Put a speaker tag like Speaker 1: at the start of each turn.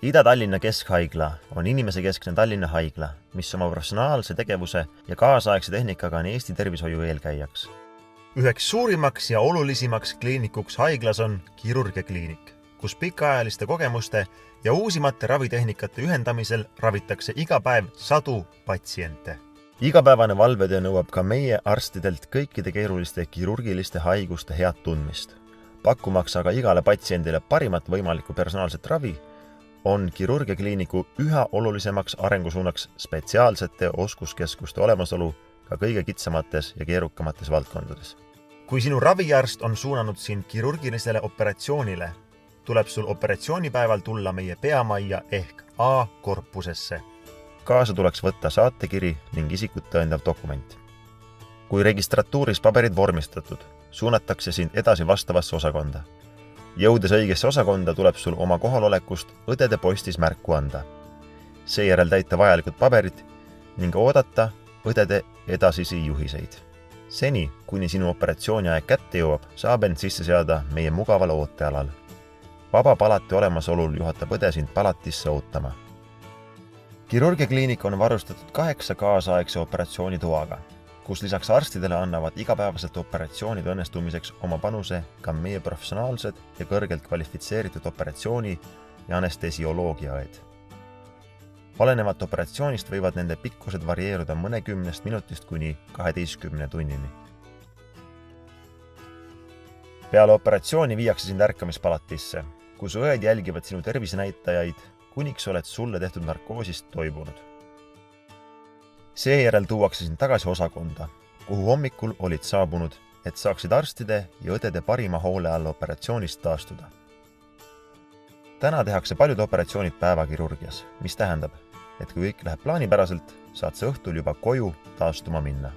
Speaker 1: Ida-Tallinna Keskhaigla on inimesekeskne Tallinna haigla, mis oma professionaalse tegevuse ja kaasaegse tehnikaga on Eesti tervishoiu eelkäijaks. Üheks suurimaks ja olulisimaks kliinikuks haiglas on kirurgiakliinik, kus pikaajaliste kogemuste ja uusimate ravitehnikate ühendamisel ravitakse iga päev sadu patsiente. Igapäevane valvetöö nõuab ka meie arstidelt kõikide keeruliste kirurgiliste haiguste head tundmist. Pakkumaks aga igale patsiendile parimat võimalikku personaalset ravi, on kirurgiakliiniku üha olulisemaks arengusuunaks spetsiaalsete oskuskeskuste olemasolu ka kõige kitsamates ja keerukamates valdkondades. Kui sinu raviarst on suunanud sind kirurgilisele operatsioonile, tuleb sul operatsioonipäeval tulla meie peamajja ehk A-korpusesse. Kaasa tuleks võtta saatekiri ning isikut tõendav dokument. Kui registratuuris paberid vormistatud, suunatakse sind edasi vastavasse osakonda. Jõudes õigesse osakonda tuleb sul oma kohalolekust õdede postis märku anda. Seejärel täita vajalikud paberid ning oodata õdede edasisi juhiseid. Seni, kuni sinu operatsiooni aeg kätte jõuab, saab end sisse seada meie mugaval ootealal. Vaba palati olemasolul juhatab õde sind palatisse ootama. Kirurgiakliinik on varustatud 8 kaasaegse operatsioonitoaga, kus lisaks arstidele annavad igapäevaselt operatsioonide õnnestumiseks oma panuse ka meie professionaalsed ja kõrgelt kvalifitseeritud operatsiooni- ja anestesioloogiaõed. Olenevalt operatsioonist võivad nende pikkused varieeruda mõnekümnest minutist kuni 12 tunnini. Peale operatsiooni viiakse sind ärkamispalatisse, kus õed jälgivad sinu tervisenäitajaid, kuniks oled sulle tehtud narkoosist toibunud. Seejärel tuuakse sind tagasi osakonda, kuhu hommikul olid saabunud, et saaksid arstide ja õdede parima hoole all operatsioonist taastuda. Täna tehakse paljud operatsioonid päevakirurgias, mis tähendab, et kui kõik läheb plaanipäraselt, saad sa õhtul juba koju taastuma minna.